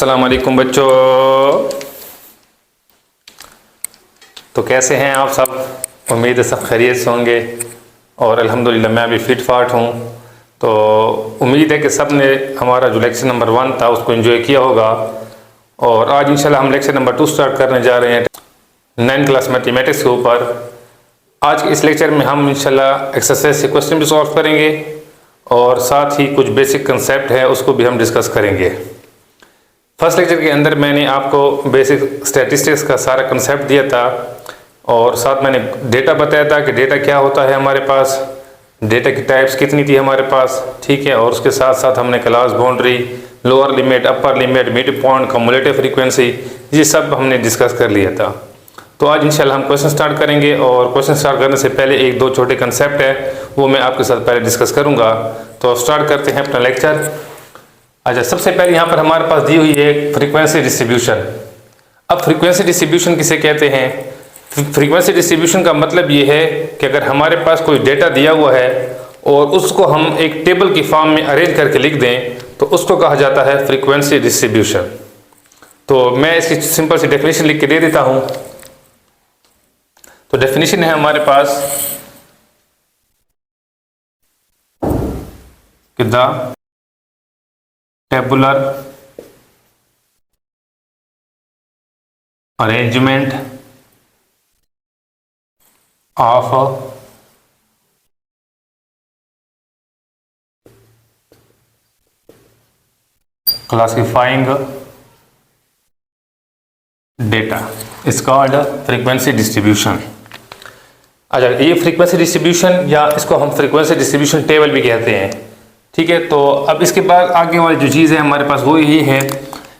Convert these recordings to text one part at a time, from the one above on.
अस्सलाम वालेकुम बच्चों। तो कैसे हैं आप सब? उम्मीद है सब खैरियत से होंगे और अल्हम्दुलिल्लाह मैं भी फिट फाट हूँ। तो उम्मीद है कि सब ने हमारा जो लेक्चर नंबर 1 था उसको एंजॉय किया होगा। और आज इंशाल्लाह हम लेक्चर नंबर 2 स्टार्ट करने जा रहे हैं 9th क्लास मैथमेटिक्स के ऊपर। आज के इस लेक्चर में हम इंशाल्लाह एक्सरसाइज से क्वेश्चन भी सॉल्व करेंगे और साथ ही कुछ बेसिक कंसेप्ट है उसको भी हम डिस्कस करेंगे। फर्स्ट लेक्चर के अंदर मैंने आपको बेसिक स्टैटिस्टिक्स का सारा कंसेप्ट दिया था और साथ मैंने डेटा बताया था कि डेटा क्या होता है हमारे पास, डेटा की टाइप्स कितनी थी हमारे पास, ठीक है। और उसके साथ साथ हमने class boundary, lower limit, upper limit, mid point, cumulative frequency, ये सब हमने डिस्कस कर लिया था। तो आज इंशाल्लाह हम क्वेश्चन स्टार्ट करेंगे और क्वेश्चन स्टार्ट करने से पहले एक दो छोटे कंसेप्ट है वो मैं आपके साथ पहले डिस्कस करूँगा। तो स्टार्ट करते हैं अपना लेक्चर। अच्छा, सबसे पहले यहाँ पर हमारे पास दी हुई है फ्रीक्वेंसी डिस्ट्रीब्यूशन। अब फ्रीक्वेंसी डिस्ट्रीब्यूशन किसे कहते हैं? फ्रीक्वेंसी डिस्ट्रीब्यूशन का मतलब ये है कि अगर हमारे पास कोई डेटा दिया हुआ है और उसको हम एक टेबल की फॉर्म में अरेंज करके लिख दें तो उसको कहा जाता है फ्रीक्वेंसी डिस्ट्रीब्यूशन। तो मैं इसकी सिंपल सी डेफिनेशन लिख के दे देता हूँ। तो डेफिनेशन है हमारे पास कि the tabular arrangement of classifying data is called frequency distribution। अच्छा, ये फ्रीक्वेंसी डिस्ट्रीब्यूशन या इसको हम फ्रीक्वेंसी डिस्ट्रीब्यूशन टेबल भी कहते हैं, ठीक है। तो अब इसके बाद आगे वाली जो चीज़ है हमारे पास वो यही है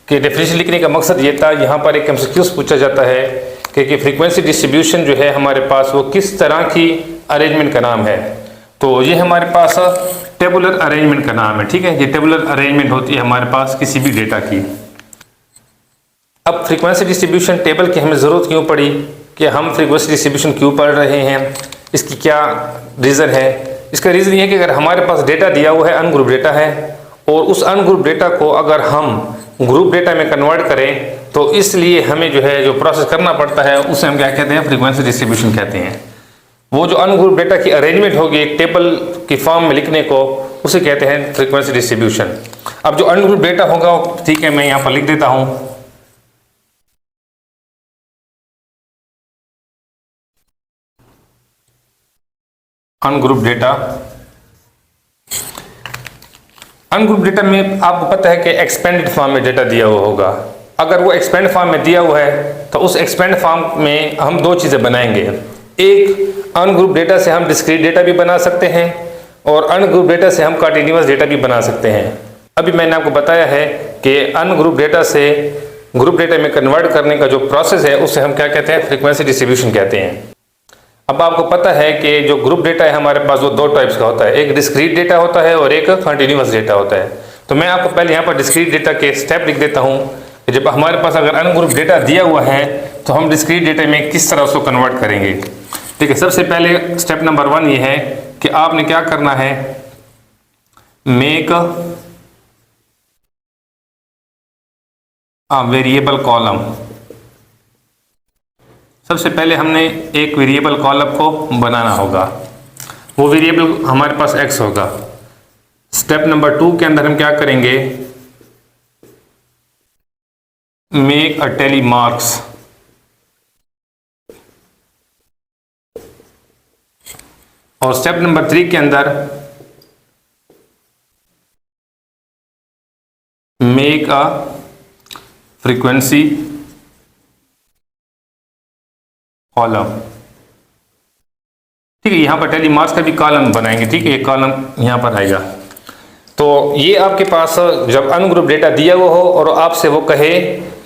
कि डेफिनेशन लिखने का मकसद ये था, यहाँ पर एक एमसीक्यूज़ पूछा जाता है कि फ्रीक्वेंसी डिस्ट्रीब्यूशन जो है हमारे पास वो किस तरह की अरेंजमेंट का नाम है। तो ये हमारे पास टेबुलर अरेंजमेंट का नाम है, ठीक है। ये टेबुलर अरेंजमेंट होती है हमारे पास किसी भी डेटा की। अब फ्रीक्वेंसी डिस्ट्रीब्यूशन टेबल की हमें ज़रूरत क्यों पड़ी कि हम फ्रीक्वेंसी डिस्ट्रीब्यूशन क्यों पढ़ रहे हैं, इसकी क्या रीज़न है? इसका रीज़न ये है कि अगर हमारे पास डेटा दिया हुआ है, अनग्रुप डेटा है, और उस अनग्रुप डेटा को अगर हम ग्रुप डेटा में कन्वर्ट करें तो इसलिए हमें जो है जो प्रोसेस करना पड़ता है उसे हम क्या कहते हैं? फ्रीक्वेंसी डिस्ट्रीब्यूशन कहते हैं। वो जो अनग्रुप डेटा की अरेंजमेंट होगी एक टेबल की फॉर्म में लिखने को, उसे कहते हैं फ्रीक्वेंसी डिस्ट्रीब्यूशन। अब जो अनग्रुप डेटा होगा, ठीक है, मैं यहाँ पर लिख देता हूँ। अनग्रुप डेटा, अनग्रुप डेटा में आपको पता है कि एक्सपेंडेड फॉर्म में डेटा दिया हुआ होगा। अगर वो एक्सपेंड फॉर्म में दिया हुआ है तो उस एक्सपेंड फॉर्म में हम दो चीज़ें बनाएंगे। एक, अनग्रुप डेटा से हम डिस्क्रीट डेटा भी बना सकते हैं और अनग्रुप डेटा से हम कंटीन्यूअस डेटा भी बना सकते हैं। अभी मैंने आपको बताया है कि अनग्रुप डेटा से ग्रुप डेटा में कन्वर्ट करने का जो प्रोसेस है उसे हम क्या कहते हैं? फ्रीक्वेंसी डिस्ट्रीब्यूशन कहते हैं। अब आपको पता है कि जो ग्रुप डेटा है हमारे पास वो दो टाइप्स का होता है, एक डिस्क्रीट डेटा होता है और एक कंटीन्यूअस डेटा होता है। तो मैं आपको पहले यहाँ पर डिस्क्रीट डेटा के स्टेप लिख देता हूँ कि जब हमारे पास अगर अनग्रुप डेटा दिया हुआ है तो हम डिस्क्रीट डेटा में किस तरह उसको कन्वर्ट करेंगे। ठीक है, सबसे पहले स्टेप नंबर 1 ये है कि आपने क्या करना है? Make a variable column. सबसे पहले हमने एक वेरिएबल कॉलम को बनाना होगा, वो वेरिएबल हमारे पास x होगा। स्टेप नंबर 2 के अंदर हम क्या करेंगे? Make a tally marks. और स्टेप नंबर 3 के अंदर मेक अ फ्रीक्वेंसी कॉलम। ठीक है, यहाँ पर टैली मार्क्स का भी कॉलम बनाएंगे, ठीक है, ये कॉलम यहाँ पर आएगा। तो ये आपके पास जब अनग्रुप डेटा दिया हुआ हो और आपसे वो कहे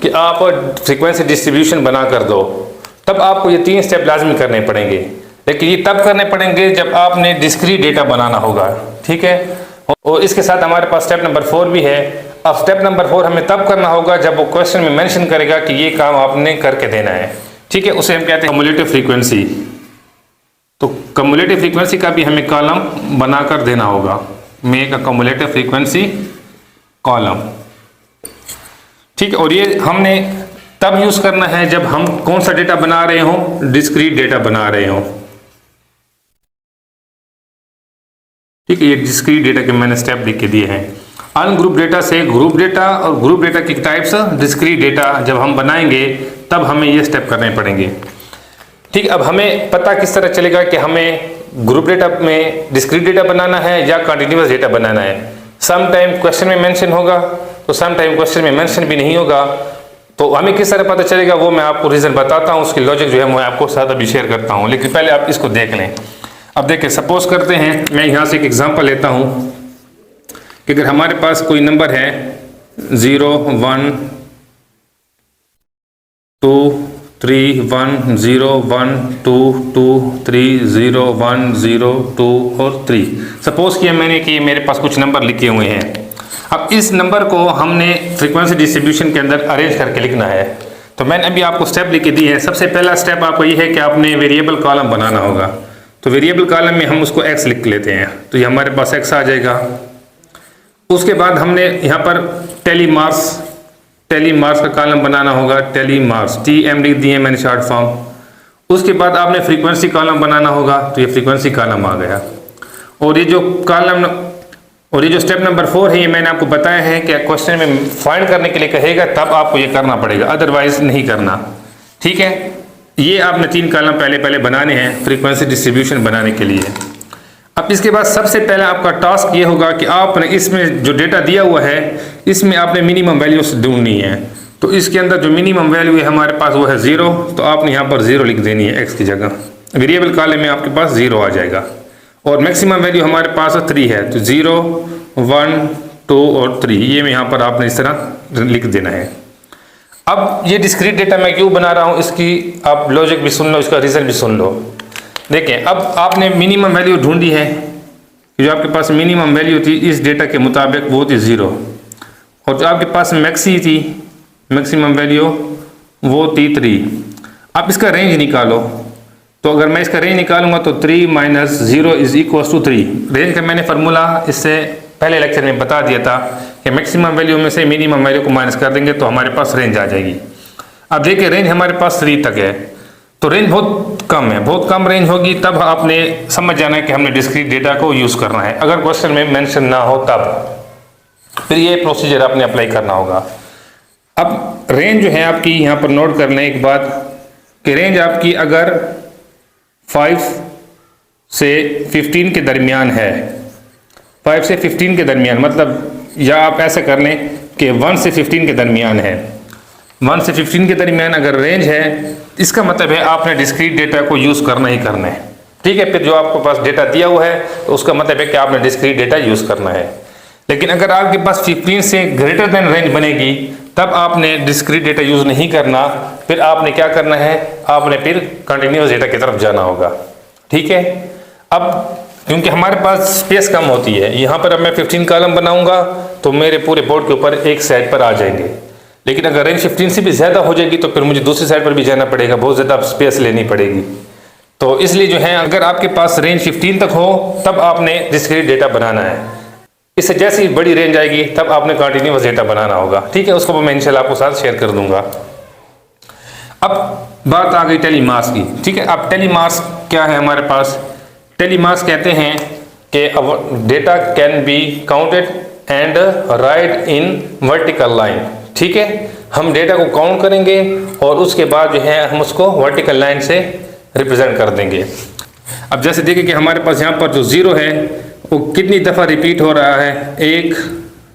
कि आप फ्रीक्वेंसी डिस्ट्रीब्यूशन बना कर दो, तब आपको ये 3 स्टेप लाजमी करने पड़ेंगे। लेकिन ये तब करने पड़ेंगे जब आपने डिस्क्रीट डेटा बनाना होगा, ठीक है। और इसके साथ हमारे पास स्टेप नंबर 4 भी है। अब स्टेप नंबर 4 हमें तब करना होगा जब वो क्वेश्चन में मेंशन करेगा कि ये काम आपने करके देना है, ठीक है। उसे हम कहते हैं कम्युलेटिव फ्रीक्वेंसी। तो कम्युलेटिव फ्रीक्वेंसी का भी हमें कॉलम बनाकर देना होगा। Make a cumulative frequency column, ठीक है, और ये हमने तब यूज करना है जब हम कौन सा डेटा बना रहे हो, डिस्क्रीट डेटा बना रहे हो। ठीक है, ये डिस्क्रीट डेटा के मैंने स्टेप लिख के दिए हैं। अनग्रुप डेटा से ग्रुप डेटा, और ग्रुप डेटा की टाइप्स डिस्क्रीट डेटा जब हम बनाएंगे तब हमें ये स्टेप करने पड़ेंगे। ठीक, अब हमें पता किस तरह चलेगा कि हमें ग्रुप डेटा में डिस्क्रीट डेटा बनाना है या कंटिन्यूअस डेटा बनाना है। सम टाइम क्वेश्चन में मेंशन होगा तो सम टाइम क्वेश्चन में मेंशन भी नहीं होगा, तो हमें किस तरह पता चलेगा वो मैं आपको रीज़न बताता हूँ, उसकी लॉजिक जो है मैं आपको साथ अभी शेयर करता हूँ, लेकिन पहले आप इसको देख लें। अब देखिए, सपोज करते हैं मैं यहाँ से एक एग्जांपल लेता हूँ कि अगर हमारे पास कोई नंबर है 0 1 2 3 1 0 1 2 2 3 0 1 0 2 और 3। सपोज किया मैंने कि मेरे पास कुछ नंबर लिखे हुए हैं। अब इस नंबर को हमने फ्रीक्वेंसी डिस्ट्रीब्यूशन के अंदर अरेंज करके लिखना है। तो मैंने अभी आपको स्टेप लिख के दी है। सबसे पहला स्टेप आपको ये है कि आपने वेरिएबल कॉलम बनाना होगा। तो वेरिएबल कॉलम में हम उसको x लिख लेते हैं, तो ये हमारे पास x आ जाएगा। उसके बाद हमने यहाँ पर टेली मार्क्स का कॉलम बनाना होगा, टेली मार्क्स TM लिख दिए मैंने शॉर्ट फॉर्म। उसके बाद आपने फ्रीक्वेंसी कॉलम बनाना होगा, तो ये फ्रीक्वेंसी कॉलम आ गया। और ये जो स्टेप नंबर 4 है, ये मैंने आपको बताया है कि क्वेश्चन में फाइंड करने के लिए कहेगा तब आपको ये करना पड़ेगा, अदरवाइज नहीं करना। ठीक है, ये आपने 3 कॉलम पहले बनाने हैं फ्रीक्वेंसी डिस्ट्रीब्यूशन बनाने के लिए। अब इसके बाद सबसे पहले आपका टास्क ये होगा कि आपने इसमें जो डेटा दिया हुआ है इसमें आपने मिनिमम वैल्यूज ढूंढनी है। तो इसके अंदर जो मिनिमम वैल्यू है हमारे पास वो है 0, तो आपने यहाँ पर 0 लिख देनी है x की जगह। वेरिएबल कॉलम में आपके पास 0 आ जाएगा। और मैक्सिमम वैल्यू हमारे पास 3 है, तो 0 1 2 और 3, ये में यहाँ पर आपने इस तरह लिख देना है। अब ये डिस्क्रीट डेटा मैं क्यों बना रहा हूँ, इसकी आप लॉजिक भी सुन लो, इसका रीज़न भी सुन लो। देखिए, अब आपने मिनिमम वैल्यू ढूंढी है, जो आपके पास मिनिमम वैल्यू थी इस डेटा के मुताबिक वो थी 0, और जो आपके पास मैक्सिमम वैल्यू वो थी 3। आप इसका रेंज निकालो, तो अगर मैं इसका रेंज निकालूंगा तो 3 - 0 = 3। रेंज का मैंने फार्मूला इससे पहले लेक्चर में बता दिया था कि मैक्सिमम वैल्यू में से मिनिमम वैल्यू को माइनस कर देंगे तो हमारे पास रेंज आ जाएगी। अब देखिए, रेंज हमारे पास 3 तक है, तो रेंज बहुत कम है, बहुत कम रेंज होगी, तब आपने समझ जाना है कि हमने डिस्क्रीट डेटा को यूज़ करना है। अगर क्वेश्चन में मेंशन ना हो तब फिर ये प्रोसीजर आपने अप्लाई करना होगा। अब रेंज जो है आपकी यहाँ पर नोट कर लें एक बात कि रेंज आपकी अगर 5 से 15 के दरमियान है, 5 से 15 के दरमियान, मतलब या आप ऐसा कर लें कि 1 से 15 के दरमियान है, 1 से 15 के दरमियान अगर रेंज है, इसका मतलब है आपने डिस्क्रीट डेटा को यूज़ करना ही करना है। ठीक है, फिर जो आपके पास डेटा दिया हुआ है तो उसका मतलब है कि आपने डिस्क्रीट डेटा यूज़ करना है। लेकिन अगर आपके पास 15 से ग्रेटर देन रेंज बनेगी तब आपने डिस्क्रीट डेटा यूज़ नहीं करना, फिर आपने क्या करना है, आपने फिर कंटिन्यूअस डेटा की तरफ जाना होगा। ठीक है, अब क्योंकि हमारे पास स्पेस कम होती है, यहाँ पर अब मैं 15 कॉलम बनाऊंगा तो मेरे पूरे बोर्ड के ऊपर एक साइड पर आ जाएंगे। लेकिन अगर रेंज 15 से भी ज़्यादा हो जाएगी तो फिर मुझे दूसरी साइड पर भी जाना पड़ेगा, बहुत ज़्यादा स्पेस लेनी पड़ेगी। तो इसलिए जो है, अगर आपके पास रेंज 15 तक हो तब आपने डिस्क्रीट डेटा बनाना है। इससे जैसी बड़ी रेंज आएगी तब आपने कंटिन्यूअस डेटा बनाना होगा। ठीक है, उसको मैं इंशाल्लाह आपको साथ शेयर कर दूंगा। अब बात आ गई टेली मार्क्स की। ठीक है, अब टेली मार्क्स क्या है हमारे पास? टेली मार्क्स कहते हैं कि data can be counted and right in vertical line. ठीक है, हम डेटा को काउंट करेंगे और उसके बाद जो है हम उसको वर्टिकल लाइन से रिप्रेजेंट कर देंगे। अब जैसे देखिए कि हमारे पास यहाँ पर जो 0 है वो कितनी दफ़ा रिपीट हो रहा है, 1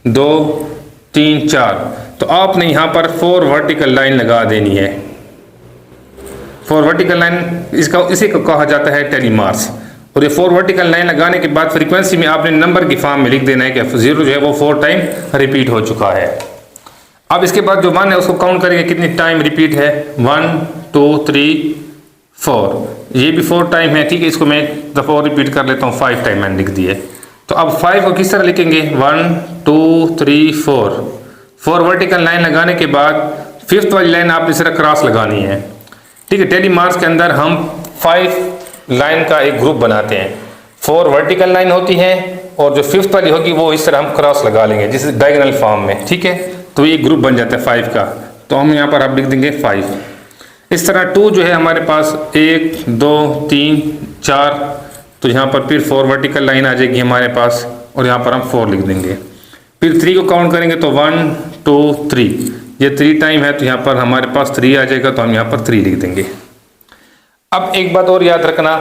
2 3 4। तो आपने यहाँ पर 4 वर्टिकल लाइन लगा देनी है। 4 वर्टिकल लाइन इसी को कहा जाता है टेली मार्क्स। और ये 4 वर्टिकल लाइन लगाने के बाद फ्रीक्वेंसी में आपने नंबर की फॉर्म में लिख देना है कि 0 जो है वो 4 टाइम रिपीट हो चुका है। अब इसके बाद जो 1 है उसको काउंट करेंगे कितनी टाइम रिपीट है, 1 2 3 4, ये भी 4 टाइम है। ठीक है, इसको मैं 4 रिपीट कर लेता हूँ, 5 टाइम मैंने लिख दिए। तो अब 5 को किस तरह लिखेंगे, 1 2 3 4 वर्टिकल लाइन लगाने के बाद 5th वाली लाइन आपने सिर्फ क्रॉस लगानी है। ठीक है, टेली मार्क्स के अंदर हम 5 लाइन का एक ग्रुप बनाते हैं। 4 वर्टिकल लाइन होती है और जो 5th वाली होगी वो इस तरह हम क्रॉस लगा लेंगे जिस डायगोनल फॉर्म में। ठीक है, तो ये ग्रुप बन जाता है 5 का, तो हम यहाँ पर आप लिख देंगे 5। इस तरह 2 जो है हमारे पास 1 2 3 4, तो यहाँ पर फिर 4 वर्टिकल लाइन आ जाएगी हमारे पास, और यहाँ पर हम 4 लिख देंगे। फिर 3 को काउंट करेंगे तो 1 2 3, ये 3 टाइम है तो यहाँ पर हमारे पास 3 आ जाएगा, तो हम यहाँ पर 3 लिख देंगे। अब एक बात और याद रखना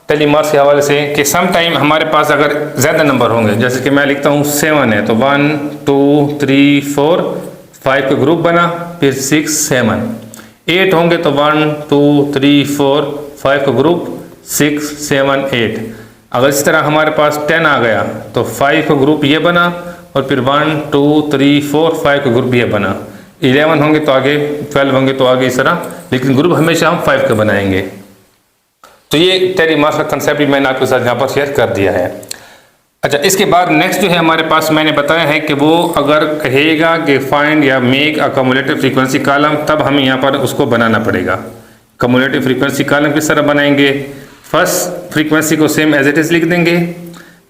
टेलीमार्क्स के हवाले से कि सम टाइम हमारे पास अगर ज़्यादा नंबर होंगे, जैसे कि मैं लिखता हूँ 7 है तो 1 2 3 4 5 का ग्रुप बना, फिर 6 7। 8 होंगे तो 1 2 3 4 5 का ग्रुप 6 7 8। अगर इस तरह हमारे पास 10 आ गया तो 5 का ग्रुप ये बना, और फिर 1 2 3 4 5 का ग्रुप ये बना। 11 होंगे तो आगे, 12 होंगे तो आगे इस तरह, लेकिन ग्रुप हमेशा हम 5 का बनाएंगे। तो ये टेलीमार्क्स का कंसेप्ट भी मैंने आपके साथ यहाँ पर शेयर कर दिया है। अच्छा, इसके बाद नेक्स्ट जो है हमारे पास मैंने बताया है कि वो अगर कहेगा कि फाइंड या make a cumulative frequency column, तब हमें यहाँ पर उसको बनाना पड़ेगा। कम्युलेटिव फ्रीक्वेंसी कॉलम किस तरह बनाएंगे? फर्स्ट फ्रीक्वेंसी को सेम एज इट इज़ लिख देंगे,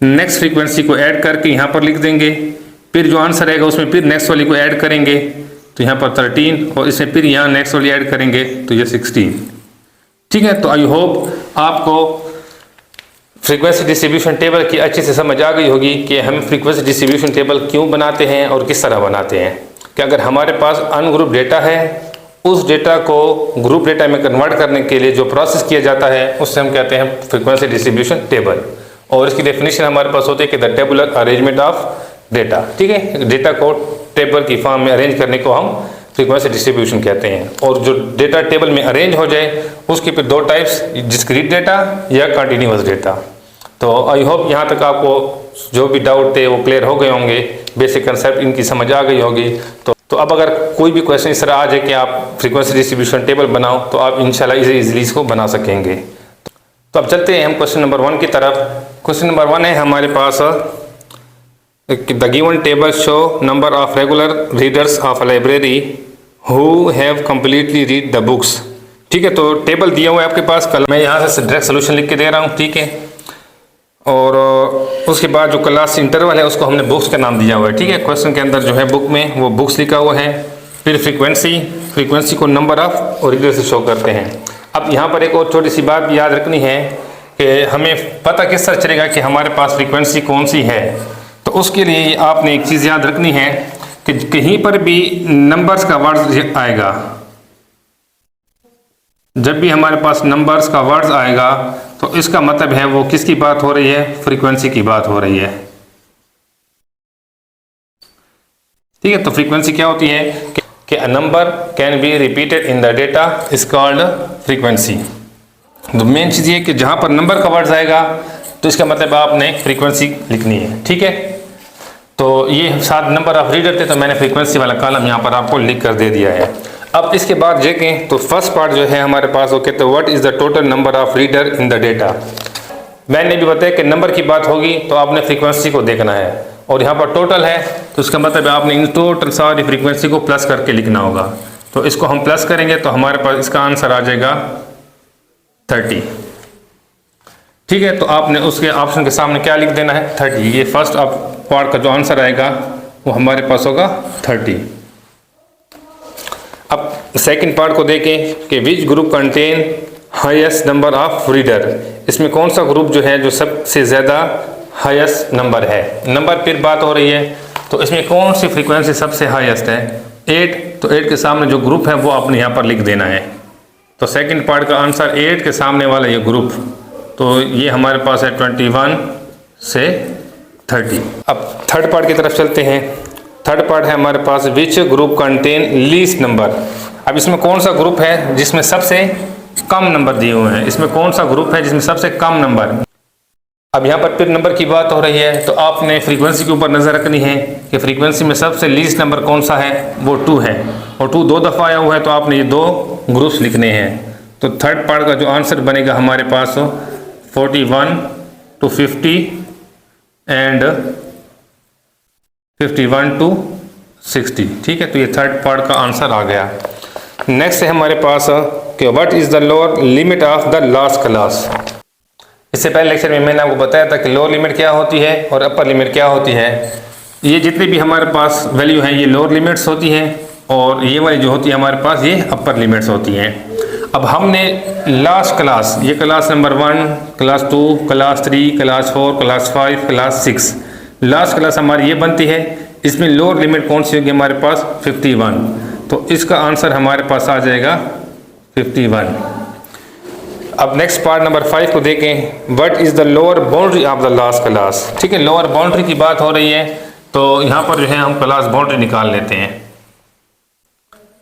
नेक्स्ट फ्रीक्वेंसी को ऐड करके यहाँ पर लिख देंगे, फिर जो आंसर आएगा उसमें फिर नेक्स्ट वाली को ऐड करेंगे तो यहाँ पर 13, और इसमें फिर यहाँ नेक्स्ट वाली ऐड करेंगे तो ये 16। ठीक है, तो आई होप आपको फ्रीक्वेंसी डिस्ट्रीब्यूशन टेबल की अच्छे से समझ आ गई होगी कि हम फ्रीक्वेंसी डिस्ट्रीब्यूशन टेबल क्यों बनाते हैं और किस तरह बनाते हैं। कि अगर हमारे पास अनग्रुप डेटा है, उस डेटा को ग्रुप डेटा में कन्वर्ट करने के लिए जो प्रोसेस किया जाता है उससे हम कहते हैं फ्रीक्वेंसी डिस्ट्रीब्यूशन टेबल। और इसकी डेफिनेशन हमारे पास होती है कि the tabular arrangement of data. ठीक है, डेटा को टेबल की फॉर्म में अरेंज करने को हम फ्रीक्वेंसी डिस्ट्रीब्यूशन कहते हैं। और जो डेटा टेबल में अरेंज हो जाए उसके फिर 2 टाइप्स, डिस्क्रीट डेटा या कंटिन्यूअस डेटा। तो आई होप यहाँ तक आपको जो भी डाउट थे वो क्लियर हो गए होंगे, बेसिक कंसेप्ट इनकी समझ आ गई होगी। तो अब अगर कोई भी क्वेश्चन इस तरह आ जाए कि आप फ्रीक्वेंसी डिस्ट्रीब्यूशन टेबल बनाओ तो आप इंशाल्लाह इजीली इसको बना सकेंगे। तो अब चलते हैं हम क्वेश्चन नंबर 1 की तरफ। क्वेश्चन नंबर 1 है हमारे पास, the given table show number of regular readers of a library who have completely read the books. ठीक है, तो टेबल दिया हुआ है आपके पास, कल मैं यहाँ से डायरेक्ट सोल्यूशन लिख के दे रहा हूँ। ठीक है, और उसके बाद जो क्लास इंटरवल है उसको हमने बुक्स का नाम दिया हुआ है। ठीक है, क्वेश्चन के अंदर जो है बुक में वो बुक्स लिखा हुआ है। फिर फ्रीक्वेंसी को नंबर ऑफ और रीडर से शो करते हैं। अब यहाँ पर एक और छोटी सी बात याद रखनी है कि हमें पता किस तरह चलेगा कि हमारे पास फ्रीक्वेंसी कौन सी है। तो उसके लिए आपने एक चीज़ याद रखनी है कि कहीं पर भी नंबर्स का वर्ड आएगा, जब भी हमारे पास नंबर्स का वर्ड्स आएगा तो इसका मतलब है वो किसकी बात हो रही है? फ्रीक्वेंसी की बात हो रही है। ठीक है, तो फ्रीक्वेंसी क्या होती है कि a number can be repeated in the data is called frequency. तो मेन चीज़ ये कि जहाँ पर नंबर का वर्ड्स आएगा तो इसका मतलब आपने फ्रीक्वेंसी लिखनी है। ठीक है, तो ये 7 नंबर ऑफ रीडर थे तो मैंने फ्रीक्वेंसी वाला कॉलम यहाँ पर आपको लिख कर दे दिया है। अब इसके बाद देखें तो फर्स्ट पार्ट जो है हमारे पास वो कहते हैं what is the total number of reader in the data. मैंने भी बताया कि नंबर की बात होगी तो आपने फ्रीक्वेंसी को देखना है, और यहाँ पर टोटल है तो इसका मतलब आपने इन टोटल सारी फ्रीक्वेंसी को प्लस करके लिखना होगा। तो इसको हम प्लस करेंगे तो हमारे पास इसका आंसर आ जाएगा 30। ठीक है, तो आपने उसके ऑप्शन के सामने क्या लिख देना है? 30। ये फर्स्ट पार्ट का जो आंसर आएगा वो हमारे पास होगा 30। अब सेकंड पार्ट को देखें कि विच group contain highest number of reader. इसमें कौन सा ग्रुप जो है जो सबसे ज़्यादा हाईएस्ट नंबर है? नंबर फिर बात हो रही है तो इसमें कौन सी फ्रीक्वेंसी सबसे हाईएस्ट है? 8। तो 8 के सामने जो ग्रुप है वो आपने यहाँ पर लिख देना है। तो सेकंड पार्ट का आंसर 8 के सामने वाला ये ग्रुप, तो ये हमारे पास है 21 से 30। अब थर्ड पार्ट की तरफ चलते हैं। थर्ड पार्ट है हमारे पास which group contain least number. अब इसमें कौन सा ग्रुप है जिसमें सबसे कम नंबर दिए हुए हैं? इसमें कौन सा ग्रुप है जिसमें सबसे कम नंबर? अब यहाँ पर फिर नंबर की बात हो रही है तो आपने फ्रीक्वेंसी के ऊपर नज़र रखनी है कि फ्रीक्वेंसी में सबसे लीस्ट नंबर कौन सा है? वो 2 है, और 2 2 दफ़ा आया हुआ है तो आपने ये 2 ग्रुप्स लिखने हैं। तो थर्ड पार्ट का जो आंसर बनेगा हमारे पास 41 to 50 एंड 51 to 60। ठीक है, तो ये थर्ड पार्ट का आंसर आ गया। नेक्स्ट है हमारे पास कि what is the lower limit of the last class. इससे पहले लेक्चर में मैंने आपको बताया था कि लोअर लिमिट क्या होती है और अपर लिमिट क्या होती है। ये जितने भी हमारे पास वैल्यू हैं ये लोअर लिमिट्स होती हैं और ये वाली जो होती है हमारे पास ये अपर लिमिट्स होती हैं। अब हमने लास्ट क्लास, ये class number 1, class 2, class 3, class 4, class 5, class 6, last class हमारी ये बनती है। इसमें लोअर लिमिट कौन सी होगी हमारे पास 51, तो इसका आंसर हमारे पास आ जाएगा 51। अब नेक्स्ट पार्ट नंबर 5 को देखें, what is the lower boundary of the last class. ठीक है, लोअर बाउंड्री की बात हो रही है तो यहाँ पर जो है हम क्लास बाउंड्री निकाल लेते हैं।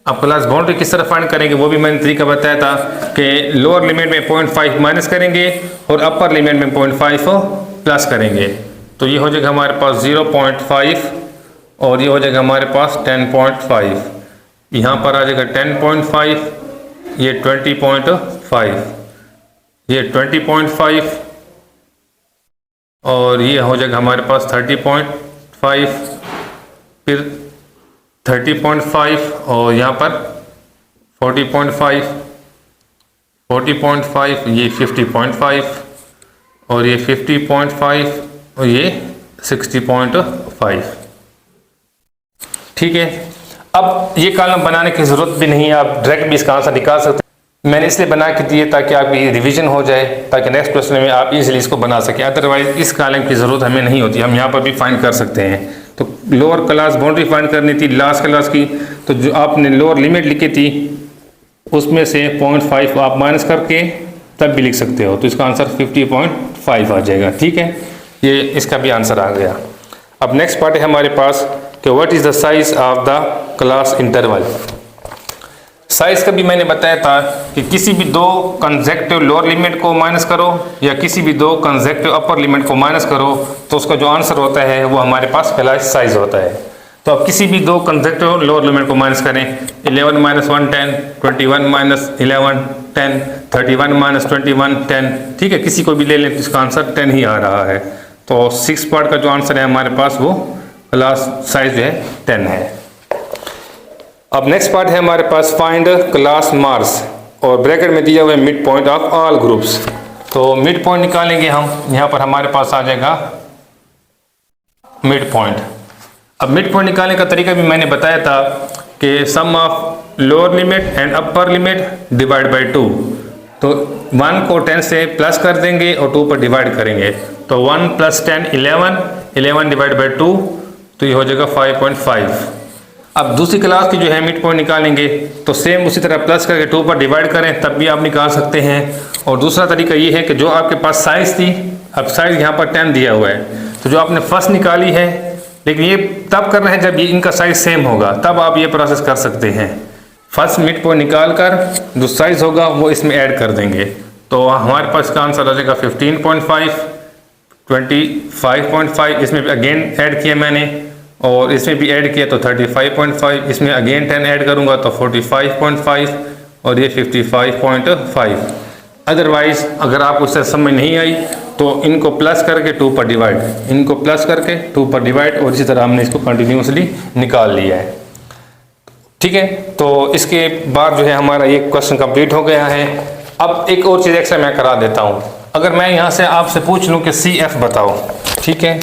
अब क्लास बाउंड्री किस तरह फाइंड करेंगे वो भी मैंने तरीका बताया था कि लोअर लिमिट में 0.5 माइनस करेंगे और अपर लिमिट में 0.5 प्लस करेंगे, तो ये हो जाएगा हमारे पास 0.5 और ये हो जाएगा हमारे पास 10.5। यहाँ पर आ जाएगा 10.5, ये 20.5, ये 20.5 और ये हो जाएगा हमारे पास 30.5, फिर 30.5 और यहाँ पर 40.5, 40.5, ये 50.5 और ये 50.5 और ये 60.5। ठीक है, अब ये कॉलम बनाने की ज़रूरत भी नहीं है, आप डायरेक्ट भी इसका आंसर निकाल सकते हैं। मैंने इसलिए बना के दिए ताकि आपकी रिवीजन हो जाए, ताकि नेक्स्ट क्वेश्चन में आप इजीली इसको बना सकें। अदरवाइज इस कॉलम की ज़रूरत हमें नहीं होती, हम यहाँ पर भी फाइंड कर सकते हैं। तो लोअर क्लास बाउंड्री फाइंड करनी थी लास्ट क्लास की, तो जो आपने लोअर लिमिट लिखी थी उसमें से 0.5 आप माइनस करके तब भी लिख सकते हो, तो इसका आंसर 50.5 आ जाएगा। ठीक है, ये इसका भी आंसर आ गया। अब नेक्स्ट पार्ट है हमारे पास कि what is the size of the class interval. Size का भी मैंने बताया था कि किसी भी दो कंसेक्टिव लोअर लिमिट को माइनस करो या किसी भी दो कंसेक्टिव अपर लिमिट को माइनस करो तो उसका जो आंसर होता है वो हमारे पास क्लास साइज होता है। तो अब किसी भी दो कंसेक्टिव लोअर लिमिट को माइनस करें, 11 - 1 10, 21 - 11 10, 31 - 21 10। ठीक है, किसी को भी ले लें तो इसका आंसर 10 ही आ रहा है। तो 6 पार्ट का जो आंसर है हमारे पास वो क्लास साइज जो है 10 है। अब नेक्स्ट पार्ट है हमारे पास फाइंड क्लास मार्क्स और ब्रैकेट में दिया हुआ है mid point of all groups. तो मिड पॉइंट निकालेंगे हम, यहाँ पर हमारे पास आ जाएगा मिड पॉइंट। अब मिड पॉइंट निकालने का तरीका भी मैंने बताया था कि sum of lower limit and upper limit divide by 2। तो 1 को 10 से प्लस कर देंगे और 2 पर डिवाइड करेंगे, तो 1 + 10 11, 11 डिवाइड बाई 2 तो ये हो जाएगा 5.5। अब दूसरी क्लास की जो है मिड पॉइंट निकालेंगे तो सेम उसी तरह प्लस करके 2 पर डिवाइड करें तब भी आप निकाल सकते हैं। और दूसरा तरीका ये है कि जो आपके पास साइज़ थी, अब साइज़ यहाँ पर 10 दिया हुआ है, तो जो आपने फर्स्ट निकाली है, लेकिन ये तब करना है जब ये इनका साइज़ सेम होगा, तब आप ये प्रोसेस कर सकते हैं। फर्स्ट मिड पॉइंट निकाल कर जो साइज़ होगा वो इसमें ऐड कर देंगे, तो हमारे पास का आंसर आ जाएगा 15.5, 25.5, इसमें भी अगेन ऐड किया मैंने और इसमें भी ऐड किया तो 35.5, इसमें अगेन 10 ऐड करूंगा तो 45.5 और ये 55.5। अदरवाइज अगर आपको इससे समझ नहीं आई तो इनको प्लस करके 2 पर डिवाइड, इनको प्लस करके 2 पर डिवाइड और इसी तरह हमने इसको कंटिन्यूसली निकाल लिया है। ठीक है, तो इसके बाद जो है हमारा ये क्वेश्चन कंप्लीट हो गया है। अब एक और चीज़ एक्स्ट्रा मैं करा देता हूँ। अगर मैं यहाँ से आपसे पूछ लूँ कि CF बताओ, ठीक है,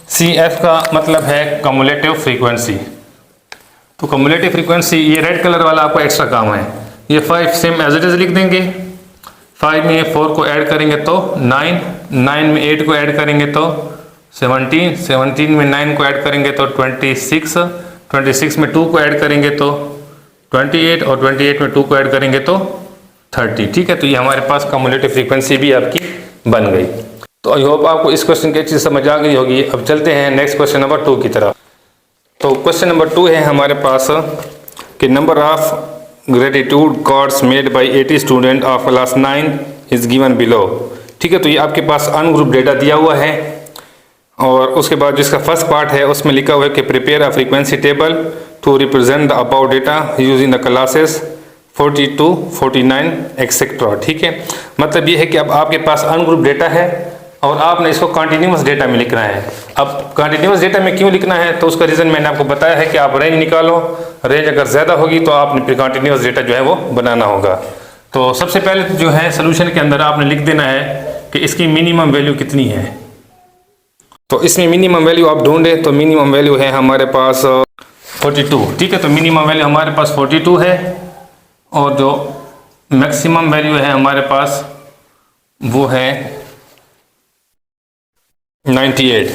CF का मतलब है कम्युलेटिव फ्रीक्वेंसी। तो कम्युलेटिव फ्रीक्वेंसी ये रेड कलर वाला आपका एक्स्ट्रा काम है। ये 5 सेम एज इट इज लिख देंगे, 5 में 4 को ऐड करेंगे तो 9, 9 में 8 को ऐड करेंगे तो 17, 17 में 9 को ऐड करेंगे तो 26, 26 में 2 को ऐड करेंगे तो 28 और 28 में 2 को ऐड करेंगे तो 30। ठीक है, तो ये हमारे पास कम्युलेटिव फ्रीक्वेंसी भी आपकी बन गई। तो आई होप आपको इस क्वेश्चन की अच्छी समझ आ गई होगी। अब चलते हैं नेक्स्ट क्वेश्चन नंबर 2 की तरफ। तो क्वेश्चन नंबर 2 है हमारे पास कि number of gratitude cards made by 80 student of class 9 is given below. ठीक है, तो ये आपके पास अनग्रुप डेटा दिया हुआ है और उसके बाद जिसका फर्स्ट पार्ट है उसमें लिखा हुआ है कि prepare a frequency table to represent the about data using the classes 42, 49 etcetera. ठीक है, मतलब ये है कि अब आपके पास अनग्रुप डेटा है और आपने इसको कंटिन्यूस डेटा में लिखना है। अब कंटिन्यूस डेटा में क्यों लिखना है तो उसका रीज़न मैंने आपको बताया है कि आप रेंज निकालो, रेंज अगर ज़्यादा होगी तो आपने फिर कंटिन्यूस डेटा जो है वो बनाना होगा। तो सबसे पहले जो है सोल्यूशन के अंदर आपने लिख देना है कि इसकी मिनिमम वैल्यू कितनी है। तो इसमें मिनिमम वैल्यू आप ढूंढें तो मिनिमम वैल्यू है हमारे पास 42। ठीक है, तो मिनिमम वैल्यू हमारे पास 42 है और जो मैक्सिमम वैल्यू है हमारे पास वो है 98।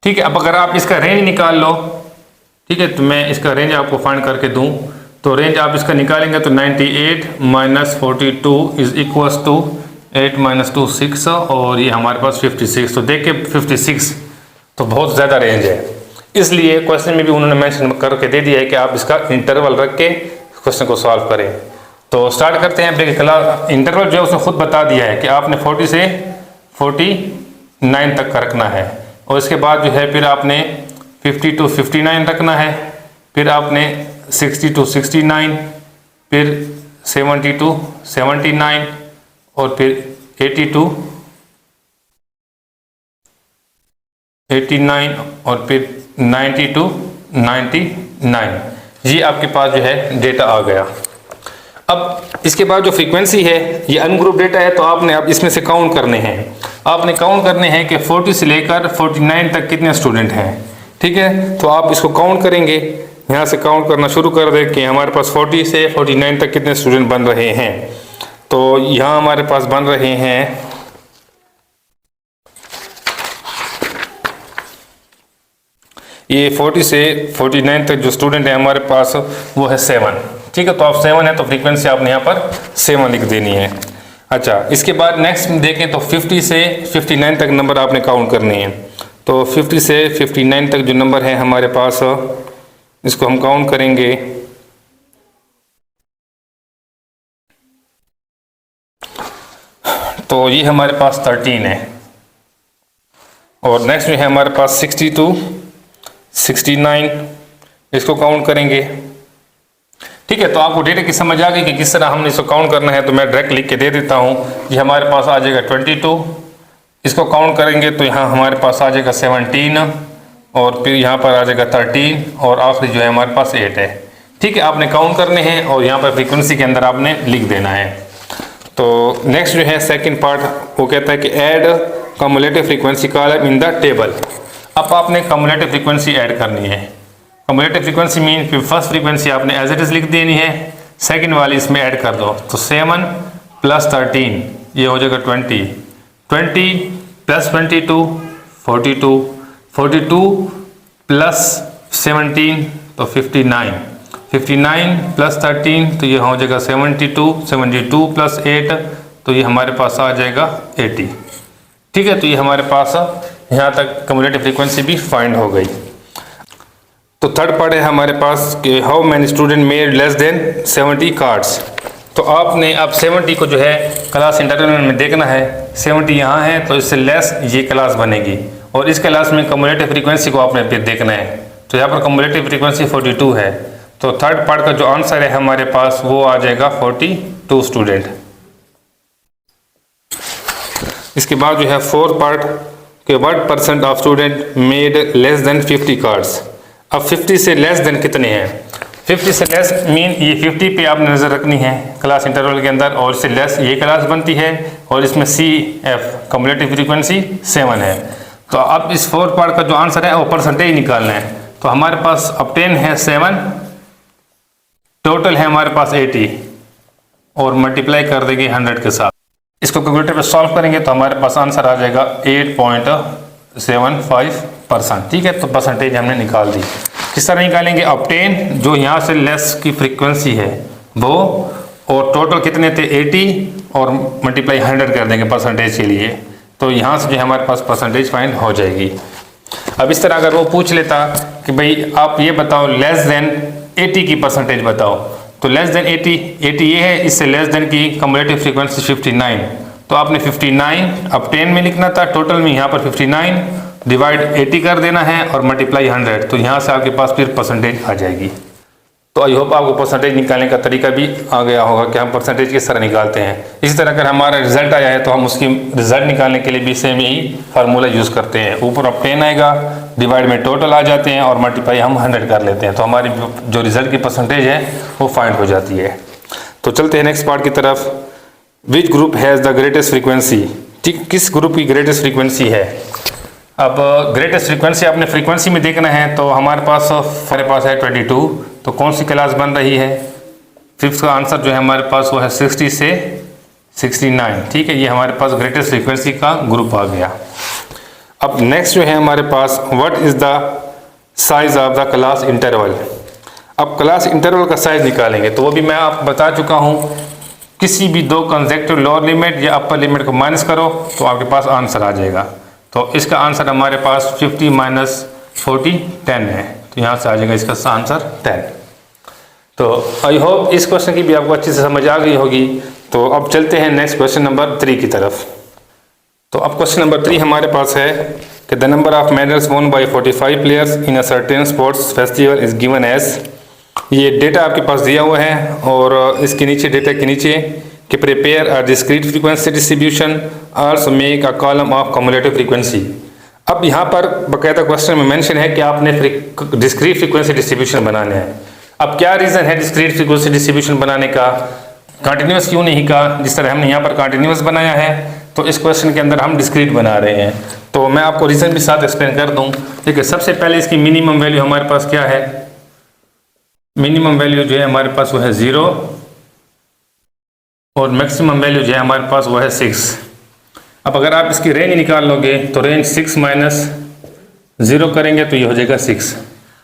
ठीक है, अब अगर आप इसका रेंज निकाल लो, ठीक है, तो मैं इसका रेंज आपको फाइंड करके दूं तो रेंज आप इसका निकालेंगे तो 98 minus 42 is equals to 8 minus 2 6 और ये हमारे पास 56। तो देखिए 56 तो बहुत ज़्यादा रेंज है, इसलिए क्वेश्चन में भी उन्होंने मेंशन करके दे दिया है कि आप इसका इंटरवल रख के क्वेश्चन को सॉल्व करें। तो स्टार्ट करते हैं। ब्रेक क्लास इंटरवल जो है उसने खुद बता दिया है कि आपने 40 से 49 तक का रखना है और इसके बाद जो है फिर आपने 50 to 59 रखना है, फिर आपने 60 to 69, फिर 70 to 79 और फिर 80 to 89 और फिर 90 to 99। ये आपके पास जो है डेटा आ गया। अब इसके बाद जो फ्रीक्वेंसी है ये अनग्रुप डेटा है, तो आपने अब इसमें से काउंट करने हैं। आपने काउंट करने हैं कि 40 से लेकर 49 तक कितने स्टूडेंट हैं। ठीक है, तो आप इसको काउंट करेंगे, यहाँ से काउंट करना शुरू कर दें कि हमारे पास 40 से 49 तक कितने स्टूडेंट बन रहे हैं। तो यहाँ हमारे पास बन रहे हैं ये 40 से 49 तक जो स्टूडेंट है हमारे पास वो है 7। ठीक है, तो आप 7 है तो फ्रीक्वेंसी आपने यहाँ पर 7 लिख देनी है। अच्छा, इसके बाद नेक्स्ट देखें तो 50 से 59 तक नंबर आपने काउंट करने हैं। तो 50 से 59 तक जो नंबर है हमारे पास इसको हम काउंट करेंगे। तो ये हमारे पास 13 है और नेक्स्ट में है हमारे पास 60 to 69, इसको काउंट करेंगे। ठीक है, तो आपको डेटा की समझ आ गई कि किस तरह हमने इसको काउंट करना है, तो मैं डायरेक्ट लिख के दे देता हूँ। ये हमारे पास आ जाएगा 22, इसको काउंट करेंगे तो यहाँ हमारे पास आ जाएगा 17 और फिर यहाँ पर आ जाएगा 13 और आखिरी जो है हमारे पास 8 है। ठीक है, आपने काउंट करने हैं और यहाँ पर फ्रीक्वेंसी के अंदर आपने लिख देना है। तो नेक्स्ट जो है सेकंड पार्ट वो कहता है कि add cumulative frequency column in the table. अब आपने कम्युलेटिव फ्रीक्वेंसी ऐड करनी है। कम्युलेटिव फ्रीक्वेंसी मीन फिर फर्स्ट फ्रीक्वेंसी आपने एज इट इज लिख देनी है, सेकंड वाली इसमें ऐड कर दो। तो 7 + 13 ये हो जाएगा 20, 20 + 22 42, 42 + 17 तो 59, 59 + 13 तो ये हो जाएगा 72, 72 + 8 तो ये हमारे पास आ जाएगा 80। ठीक है, तो ये हमारे पास यहाँ तक कम्युलेटिव फ्रीक्वेंसी भी फाइंड हो गई। तो थर्ड पार्ट है हमारे पास कि how many student made less than 70 cards. तो आपने अब 70 को जो है क्लास इंटरवल में देखना है। 70 यहाँ है तो इससे लेस ये क्लास बनेगी और इस क्लास में कम्युलेटिव फ्रीक्वेंसी को आपने फिर देखना है। तो यहाँ पर कम्युलेटिव फ्रीक्वेंसी 42 है, तो थर्ड पार्ट का जो आंसर है हमारे पास वो आ जाएगा 42 स्टूडेंट। इसके बाद जो है फोर्थ पार्ट कि what % of student made less than 50 cards. अब 50 से लेस देन कितने हैं। 50 से लेस मीन ये 50 पे आपने नज़र रखनी है क्लास इंटरवल के अंदर और इससे लेस ये क्लास बनती है और इसमें CF कम्युलेटिव फ्रीक्वेंसी 7 है। तो अब इस फोर्थ पार्ट का जो आंसर है वो परसेंटेज निकालना है। तो हमारे पास अब 10 है 7, टोटल है हमारे पास 80 और मल्टीप्लाई कर देंगे 100 के साथ। इसको कैलकुलेटर पे सॉल्व करेंगे तो हमारे पास आंसर आ जाएगा 8.75%। ठीक है, तो परसेंटेज हमने निकाल दी। किस तरह निकालेंगे, ऑब्टेन जो यहाँ से लेस की फ्रीक्वेंसी है वो और टोटल कितने थे 80 और मल्टीप्लाई 100 कर देंगे परसेंटेज के लिए, तो यहाँ से जो हमारे पास परसेंटेज फाइंड हो जाएगी। अब इस तरह अगर वो पूछ लेता कि भाई आप ये बताओ लेस देन 80 की परसेंटेज बताओ, तो लेस देन 80 ये है, इससे लेस देन की कम्युलेटिव फ्रीक्वेंसी 59, तो आपने 59 अब 10 में लिखना था, टोटल में यहाँ पर 59 डिवाइड 80 कर देना है और मल्टीप्लाई 100, तो यहाँ से आपके पास फिर परसेंटेज आ जाएगी। तो आई होप आपको परसेंटेज निकालने का तरीका भी आ गया होगा कि हम परसेंटेज किस तरह निकालते हैं। इसी तरह अगर हमारा रिजल्ट आया है तो हम उसकी रिजल्ट निकालने के लिए भी सेम ही फार्मूला यूज़ करते हैं। ऊपर अब 10 आएगा, डिवाइड में टोटल आ जाते हैं और मल्टीप्लाई हम 100 कर लेते हैं, तो हमारी जो रिजल्ट की परसेंटेज है वो फाइंड हो जाती है। तो चलते हैं नेक्स्ट पार्ट की तरफ। Which group has the greatest frequency. किस ग्रुप की ग्रेटेस्ट फ्रीक्वेंसी है। अब ग्रेटेस्ट फ्रीक्वेंसी आपने फ्रीक्वेंसी में देखना है तो हमारे पास है 22, तो कौन सी क्लास बन रही है। फिफ्थ का आंसर जो है हमारे पास वो है 60 से 69, ठीक है, ये हमारे पास ग्रेटेस्ट फ्रीक्वेंसी का ग्रुप आ गया। अब नेक्स्ट जो है हमारे पास what is the size of the class interval. अब क्लास इंटरवल का साइज निकालेंगे तो वो भी मैं आपको बता चुका हूँ, किसी भी दो कंसेक्टिव लोअर लिमिट या अपर लिमिट को माइनस करो तो आपके पास आंसर आ जाएगा। तो इसका आंसर हमारे पास 50 माइनस 40 10 है, तो यहाँ से आ जाएगा इसका आंसर 10। तो आई होप इस क्वेश्चन की भी आपको अच्छी से समझ आ गई होगी। तो अब चलते हैं नेक्स्ट क्वेश्चन नंबर 3 की तरफ। तो अब क्वेश्चन नंबर 3 हमारे पास है कि the number of medals won by 45 players in a certain sports festival is given as. ये डेटा आपके पास दिया हुआ है और इसके नीचे डेटा के नीचे कि prepare a discrete frequency distribution also make a column of cumulative frequency. अब यहाँ पर बाकायदा क्वेश्चन में मेंशन है कि आपने डिस्क्रीट फ्रीक्वेंसी डिस्ट्रीब्यूशन बनाना है। अब क्या रीज़न है डिस्क्रीट फ्रीक्वेंसी डिस्ट्रीब्यूशन बनाने का, कंटिन्यूस क्यों नहीं का, जिस तरह हमने यहाँ पर कंटिन्यूस बनाया है तो इस क्वेश्चन के अंदर हम डिस्क्रीट बना रहे हैं। तो मैं आपको रीज़न भी साथ एक्सप्लेन कर दूँ। देखिए सबसे पहले इसकी मिनिमम वैल्यू हमारे पास क्या है, मिनिमम वैल्यू जो है हमारे पास वो है 0 और मैक्सिमम वैल्यू जो है हमारे पास वो है 6। अब अगर आप इसकी रेंज निकाल लोगे तो रेंज 6 माइनस 0 करेंगे तो ये हो जाएगा 6।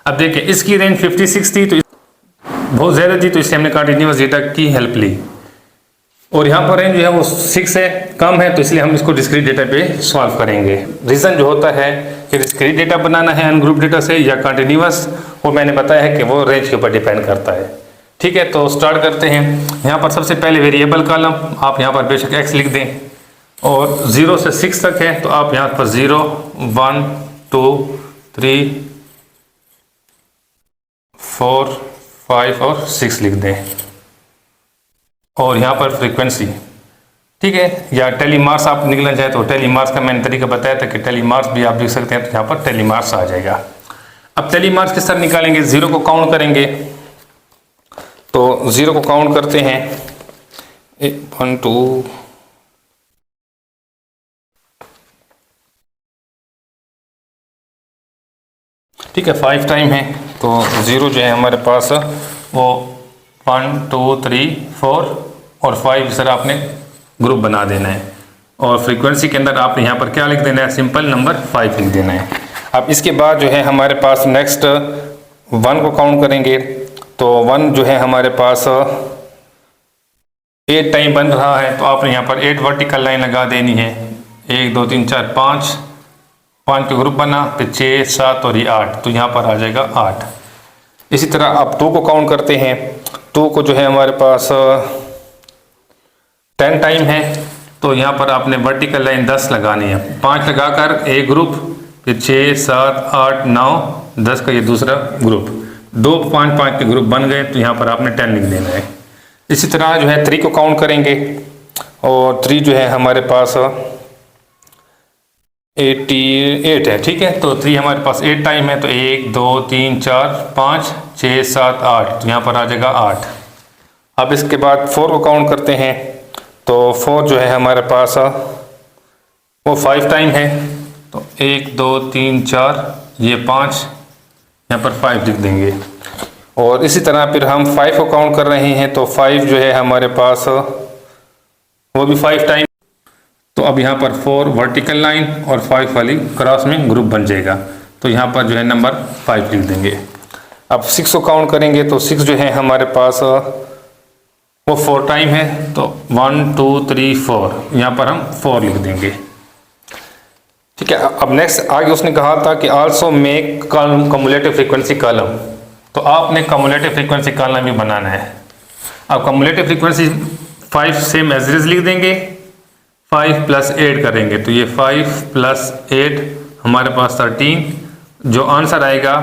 अब देखिए इसकी रेंज 56 थी तो बहुत ज़्यादा थी, तो इससे हमने कंटिन्यूस डेटा की हेल्प ली, और यहाँ पर रेंज जो है वो 6 है, कम है, तो इसलिए हम इसको डिस्क्रीट डेटा पे सॉल्व करेंगे। रीज़न जो होता है कि डिस्क्रीट डेटा बनाना है अनग्रुप डेटा से या कंटिन्यूस, वो मैंने बताया है कि वो रेंज के ऊपर डिपेंड करता है। ठीक है, तो स्टार्ट करते हैं। यहाँ पर सबसे पहले वेरिएबल कॉलम, आप यहाँ पर बेशक x लिख दें, और 0 से 6 तक है तो आप यहाँ पर 0 1 2 3 4 5 और 6 लिख दें, और यहाँ पर फ्रीक्वेंसी, ठीक है, या टेलीमार्स आप निकलना चाहे तो टेलीमार्स का मैंने तरीका बताया था कि टेलीमार्स भी आप लिख सकते हैं, तो यहाँ पर टेलीमार्स आ जाएगा। अब टेलीमार्स किस तरह निकालेंगे, 0 को काउंट करेंगे, तो 0 को काउंट करते हैं 1 2 ठीक है 5 टाइम है, तो 0 जो है हमारे पास वो 1 2 3 4 और 5 इस तरह आपने ग्रुप बना देना है, और फ्रीक्वेंसी के अंदर आपने यहाँ पर क्या लिख देना है, सिंपल नंबर 5 लिख देना है। अब इसके बाद जो है हमारे पास नेक्स्ट 1 को काउंट करेंगे, तो 1 जो है हमारे पास 8 टाइम बन रहा है, तो आपने यहाँ पर 8 वर्टिकल लाइन लगा देनी है, 1 2 3 4 5 का ग्रुप बना, फिर 6 7 और ये 8, तो यहाँ पर आ जाएगा 8। इसी तरह आप 2 को काउंट करते हैं, 2 को जो है हमारे पास 10 टाइम है, तो यहाँ पर आपने वर्टिकल लाइन 10 लगानी है, 5 लगाकर एक ग्रुप, फिर 6 7 8 9 10 का ये दूसरा ग्रुप, 2 5 5 के ग्रुप बन गए, तो यहाँ पर आपने 10 लिख देना है। इसी तरह जो है 3 को काउंट करेंगे, और 3 जो है हमारे पास 88 है, ठीक है, तो 3 हमारे पास 8 टाइम है, तो 1 2 3 4 5 6 7 8, तो यहाँ पर आ जाएगा 8। अब इसके बाद 4 को काउंट करते हैं, तो 4 जो है हमारे पास वो 5 टाइम है, तो 1 2 3 4 ये 5, यहाँ पर 5 लिख देंगे, और इसी तरह फिर हम 5 को काउंट कर रहे हैं, तो 5 जो है हमारे पास वो भी 5 टाइम, तो अब यहाँ पर 4 वर्टिकल लाइन और 5 वाली क्रॉस में ग्रुप बन जाएगा, तो यहाँ पर जो है नंबर 5 लिख देंगे। अब 6 को काउंट करेंगे, तो 6 जो है हमारे पास वो 4 टाइम है, तो 1 2 3 4, यहाँ पर हम 4 लिख देंगे। ठीक है, अब नेक्स्ट आगे उसने कहा था कि also make cumulative frequency column, तो आपने कम्युलेटिव फ्रीक्वेंसी कॉलम भी बनाना है। अब cumulative frequency 5 same as it is लिख देंगे, 5 + 8 करेंगे, तो ये 5 + 8 हमारे पास 13, जो आंसर आएगा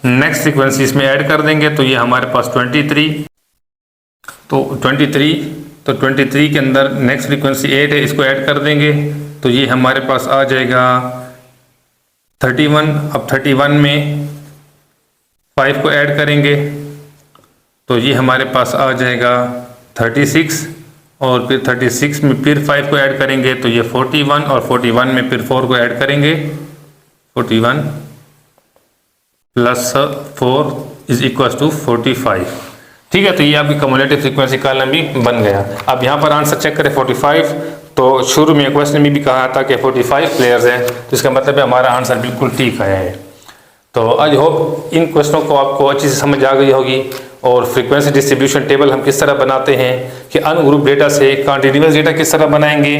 नेक्स्ट फ्रीक्वेंसी इसमें ऐड कर देंगे, तो ये हमारे पास 23, तो 23 के अंदर नेक्स्ट फ्रीक्वेंसी 8 है, इसको ऐड कर देंगे, तो ये हमारे पास आ जाएगा 31। अब 31 में 5 को ऐड करेंगे, तो ये हमारे पास आ जाएगा 36, और फिर 36 में फिर 5 को ऐड करेंगे तो ये 41, और 41 में फिर 4 को ऐड करेंगे, 41 प्लस 4 इज इक्वल टू 45। ठीक है, तो ये आपकी कम्युलेटिव फ्रीक्वेंसी कॉलम भी बन गया। अब यहाँ पर आंसर चेक करें 45, तो शुरू में क्वेश्चन में भी कहा था कि 45 प्लेयर्स हैं, तो इसका मतलब है हमारा आंसर बिल्कुल ठीक आया है। तो आई होप इन क्वेश्चनों को आपको अच्छी से समझ आ गई होगी, और फ्रीक्वेंसी डिस्ट्रीब्यूशन टेबल हम किस तरह बनाते हैं कि अनग्रुप डेटा से कंटीन्यूअस डेटा किस तरह बनाएंगे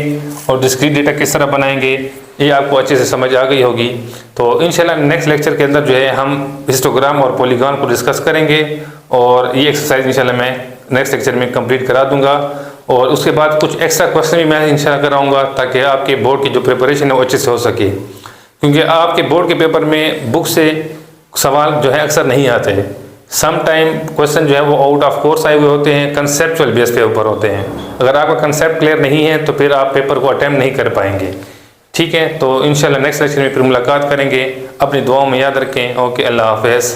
और डिस्क्रीट डेटा किस तरह बनाएंगे, ये आपको अच्छे से समझ आ गई होगी। तो इंशाल्लाह नेक्स्ट लेक्चर के अंदर जो है हम हिस्टोग्राम और पॉलीगॉन को डिस्कस करेंगे, और ये एक्सरसाइज इंशाल्लाह मैं नेक्स्ट लेक्चर में कंप्लीट करा दूंगा, और उसके बाद कुछ एक्स्ट्रा क्वेश्चन भी मैं इंशाल्लाह कराऊंगा ताकि आपके बोर्ड की जो प्रिपरेशन है वो अच्छे से हो सके, क्योंकि आपके बोर्ड के पेपर में बुक से सवाल जो है अक्सर नहीं आते। सम टाइम क्वेश्चन जो है वो आउट ऑफ कोर्स आए हुए होते हैं, कंसेप्चुअल बेस पे ऊपर होते हैं। अगर आपका कंसेप्ट क्लियर नहीं है तो फिर आप पेपर को अटेम्प्ट नहीं कर पाएंगे। ठीक है, तो इंशाल्लाह नेक्स्ट लेक्चर में फिर मुलाकात करेंगे। अपनी दुआओं में याद रखें। ओके, अल्लाह हाफ़िज़।